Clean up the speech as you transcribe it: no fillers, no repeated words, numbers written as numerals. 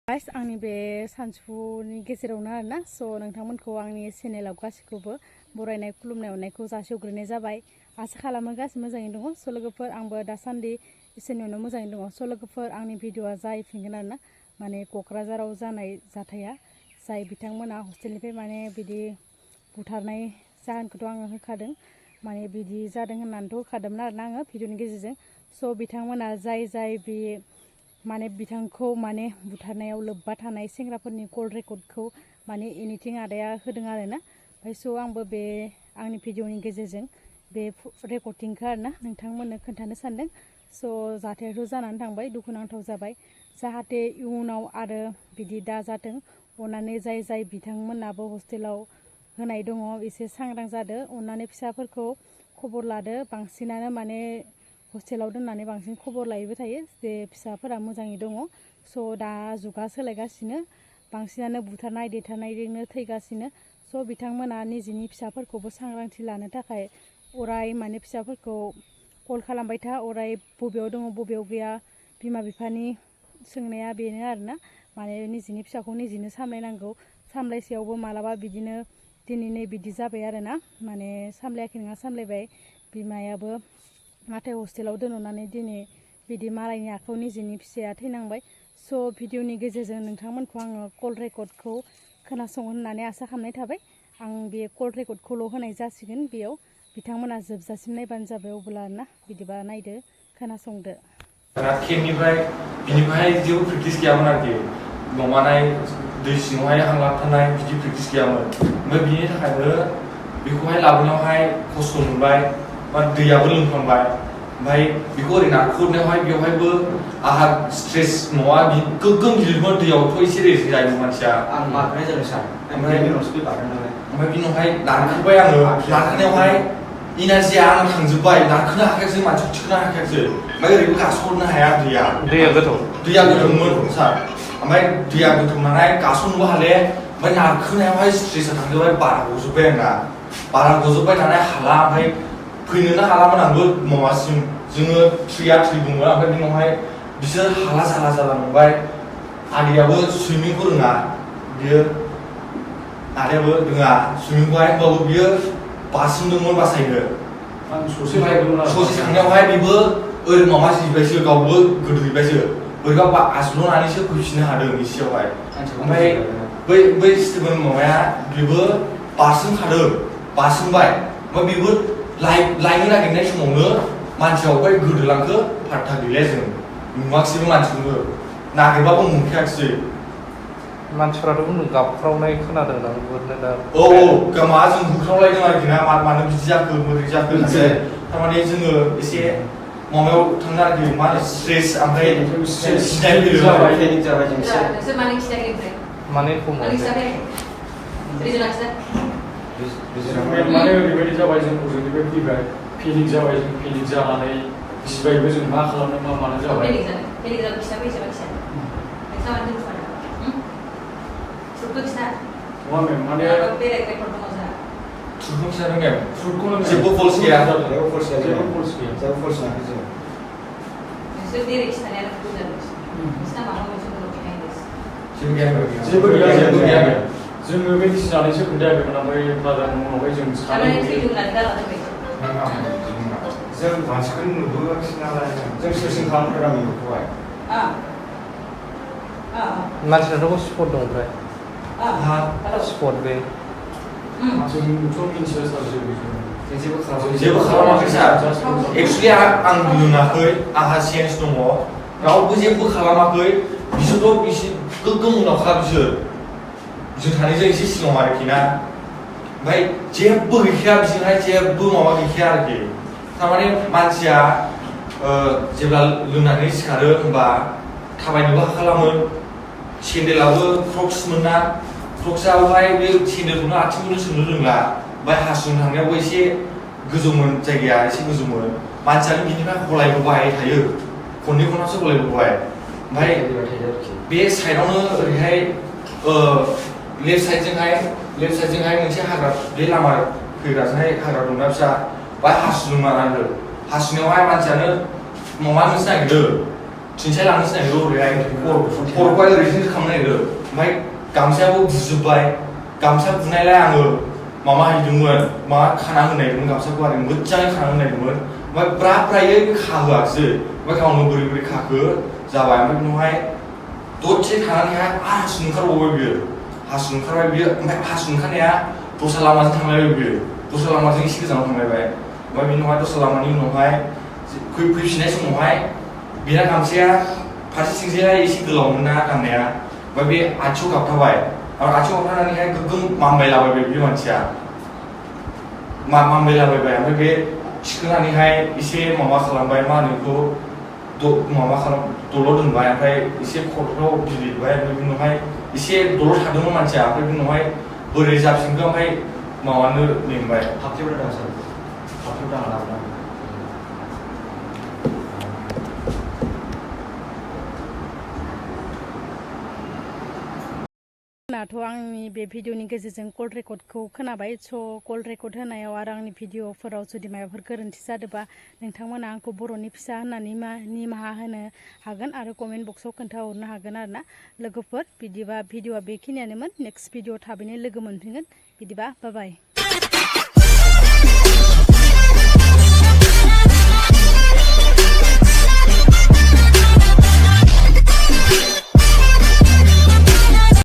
Guys आंनि बे सानजौफुनि गेजेरावनो आरोना नोंथांमोनखौ आंनि चेनेलाव गासैखौबो बरायनाय खुलुमनाय अननायखौ जासिहरग्रोनाय जाबाय। आसा खालामो गासैबो मोजाङै दङ। लोगोफोर आंबो दासान्दि इसोरनि अननायाव मोजाङै दङ। लोगोफोर आंनि भिडिअआ जाहैफिनगोन आरोना माने क'क्राझाराव जानाय जाथाया जाय बिथांमोना हस्टेलनिफ्राय माने बिदि बुथारनाय जाहोनखौथ' आङो होखादों, माने बिदि जादों होननानैथ' होखादोंमोन आरोना आङो भिडिअनि गेजेरजों। बिथांमोना जाय बे माने बिथांखौ माने बुथारनायाव लोब्बा थानाय सेंग्राफोरनि कल रेकर्डखौ माने एनिथिं आदाया होदों आरोना। ओमफ्राय आंबो बे आंनि भिडिअनि गेजेरजों बे रेकर्डिंखौ आरोना नोंथांमोननो खोन्थानो सानदों। जाथायाथ' जानानै थांबाय, दुखुनांथाव जाबाय। जाहाथे इयुनाव आरो बिदि दा जाथों, अननानै जाय बिथांमोनाबो हस्टेलाव होनाय दङ एसे सांग्रां जादो। अननानै फिसाफोरखौ खबर लादो। बांसिनानो माने हस्टेलाव दोननानै बांसिन खबर लायैबो थायो जे फिसाफोरा मोजाङै दङ। दा जुगा सोलायगासिनो, बांसिनानो बुथारनाय देथारनायजोंनो थैगासिनो। बिथांमोना निजिनि फिसाफोरखौबो सांग्रांथि लानो थाखाय अराय माने फिसाफोरखौ कल खालामबाय था, अराय बबेयाव दङ बबेयाव गैया। बिमा बिफानि सोंनाया बेनो आरोना, माने निजिनि फिसाखौ निजिनो सामलायनांगौ। सामलायसेयावबो मालाबा बिदिनो दिनै बिदि जाबाय आरोना, माने सामलायाखै नङा सामलायबाय बिमायाबो, नाथाय हस्टेलाव दोनहरनानै दिनै बिदि मालायनि आखायाव निजिनि फिसाया थैनांबाय। भिडिअनि गेजेरजों नोंथांमोनखौ आङो कल रेकर्डखौ खोनासंगोन होननानै आसा खालामनाय थाबाय। आं बे कल रेकर्डखौल' होनाय जासिगोन, बेयाव बिथांमोना जोबजासिम नायबानो जाबाय। अब्ला ना बिदिबा नायदो, खोनासंदो। बिनिफ्राय जेबो प्रेक्टिस गैयामोन आरोखि, माबानाय दै सिङावहाय हां लाबथानाय बिदि प्रेक्टिस गैयामोन। ओमफ्राय बिनि थाखायनो बेखौहाय लाबोनायावहाय खस्थ' मोनबाय, बा दैयाबो लोंफ्लांबाय। ओमफ्राय बेखौ ओरै नारखोनायावहाय बेवहायबो आंहा स्ट्रेस नङा, गोगोम गिलिरमोन। दैयावथ' एसे रेजें जायोमोन मानसिया। आं मारनाय जादों सार, ओमफ्राय बिनि उनावहाय नारखोबाय आङो। नारखोनायावहाय इनारजिया आं थांजोब्बाय, नारखोनो हाखायाखिसै, मानसिखौ थिखोनो हाखायाखिसै। ओमफ्राय ओरैबो गास'हरनो हाया, दैया गोथौमोन सार। ओमफ्राय दैया गोथौ नालाय गास'नोबो हाले। ओमफ्राय नारखोनायावहाय स्ट्रेसा थांजोब्बाय, बारा गजोब्बाय आंना, बारा गजोब्बाय नालाय हाला। ओमफ्राय फैनोनो हालामोन आंबो माबासिम, जोङो थ्रि बुङो। ओमफ्राय बिनि उनावहाय बिसोर हाला जाला मोनबाय। आदैयाबो सुइमिंखौ रोङा, बियो आदैयाबो रोङा सुइमिंखौहाय, होमबाबो बियो बारसोमदोंमोन बासायनो। ससे थांनायावहाय बेबो ओरै माबा जिबायसो, गावबो गोदोहैबायसो, बोरैबा आज्ल'नानैसो फैफिननो हादों एसेयावहाय। ओमफ्राय बै स्टिभेन माबाया बेबो बारसोमखादों, बारसोमबाय। ओमफ्राय बेबो लायनो नागिरनाय समावनो मानसिया अबेहाय गोदोलांखो फात्ता गैलाया, जों नुवाखिसैबो मानसिखौनो, नागिरबाबो मोनखायाखिसै। मानसिफ्राथ' बुंदों गाबख्रावनाय खोनादों ना बुहुदनो दा। मा जों होख्रावलायदों आरोखि ना, मानो बिदि जाखो बोरै जाखो होननानै। थारमाने जोङो एसे माबायाव थांनो आरोखि, मा होनो स्ट्रेस, ओमफ्राय माने ओरैबायदि जाबाय, जों हजोंनिफ्राय फैबाय, पेनिक जाबाय। जों पेनिक जानानै गिबायबो, जों मा खालामनो मा मानो जाबाय। जेबो फल्स गैया। जोङो बे गिनानैसो खोन्थायाखैमोन। ओमफ्राय बाजारनि उनावहाय जों जों मानसिखौनो नुबोआखिसै नालाय, जों सोरजों खालामफेरा बेखौहाय। मानसिनाथ' स्पट दं, ओमफ्राय स्पट बे जोंथ' मिन्थिया सार, जेबो खालामाखै सार। एक्सुवेलि आं लोङाखै, आंहा सेन्स दङ, रावबो जेबो खालामाखै। बिसोरथ' एसे गोगोम उनावखा, बिसोर सानैजों एसे सिगाङाव आरोखि ना। ओमफ्राय जेबो गैखाया बिसोरहाय, जेबो माबा गैखाया आरोखि। थारमाने मानसिया जेब्ला लोंनानै सिखारो होनबा थाबायनोबो हाखालामोन। सेन्देलाबो क्रक्समोन ना, क्रक्सआवहाय बे सेन्देलखौनो आथिंखौनो सोंनो रोंला। ओमफ्राय हासुनो थांनायावबो एसे गोजौमोन, जायगाया एसे गोजौमोन। मानसियानो बिनिफ्राय हलायबोबाय थायो, खननै खनथामसो हलायबोबाय। ओमफ्राय बे साइडआवनो ओरैहाय लेफ्ट साइडजोंहाय मोनसे हाग्रा, बे लामा फैग्राजोंहाय हाग्रा दंना फिसा, बाहाय हासुदोंमोन आरो। हासुनायावहाय मानसियानो माबानोसो नागिरदों, थिंसाय लानोसो नागिरो ओरैहाय खर'खौहाय ओरैजोंसो खालामनो नागिरो ओमफ्राय गामसायाबो बुजोब्बाय गामसा बुनायलाय आङो माबा हैदोंमोन माबा खाना होनो नागिरदोंमोन गामसाखौ आरो मोजाङै खाना होनो नागिरदोंमोन ओमफ्राय ब्रा ब्रायै खाहोआखिसै ओमफ्राय गावनो बोरै बोरै खाखो जाबाय ओमफ्राय उनावहाय दसे थानानैहाय हासुनो ओंखारबावबाय बियो हासुनो ओंखारबाय बियो ओमफ्राय हासुनो ओंखारनाया दस्रा लामाजों थांलायबाय बियो दस्रा लामाजों एसे गोजानाव थांलायबाय ओमफ्राय बिनि उनावहाय दस्रा लामानि उनावहाय फैफिननाय समावहाय बेना गामसाया फारसेथिंजाय एसे गोलावमोन ना गाननाया ओमफ्राय बे आथिङाव गाबथाबाय आरो आथिङाव गाबथानानैहाय गोगोम मामबायलाबायबाय बे मानसिया मामबायलाबायबाय ओमफ्राय बे थिखोनानैहाय एसे माबा खालामबाय मा होनो बेखौ माबा दलर दोनबाय ओमफ्राय एसे खर'फ्राव बिलिरबाय ओमफ्राय बिनि उनावहाय एसे दलर थादोंमोन मानसिया ओमफ्राय बिनि उनावहाय बोरै जाफिनखो ओमफ्राय माबानो लेंबाय हाबथेबो दां सार हाबथेबो दां लाबोना दाथ' आंनि बे भिडिअनि गेजेरजों कल रेकर्डखौ खोनाबाय स' कल रेकर्ड होनायाव आरो आंनि भिडिअफोराव जुदि माबाफोर गोरोन्थि जादोंबा नोंथांमोना आंखौ बर'नि फिसा होननानै निमाहा होनो हागोन आरो कमेन्ट बक्सआव खोन्थाहरनो हागोन आरोना लोगोफोर बिदिबा भिडिअआ बेखिनियानोमोन नेक्स्ट भिडिअ थाबैनो लोगो मोनफिनगोन बिदिबा बाय बाय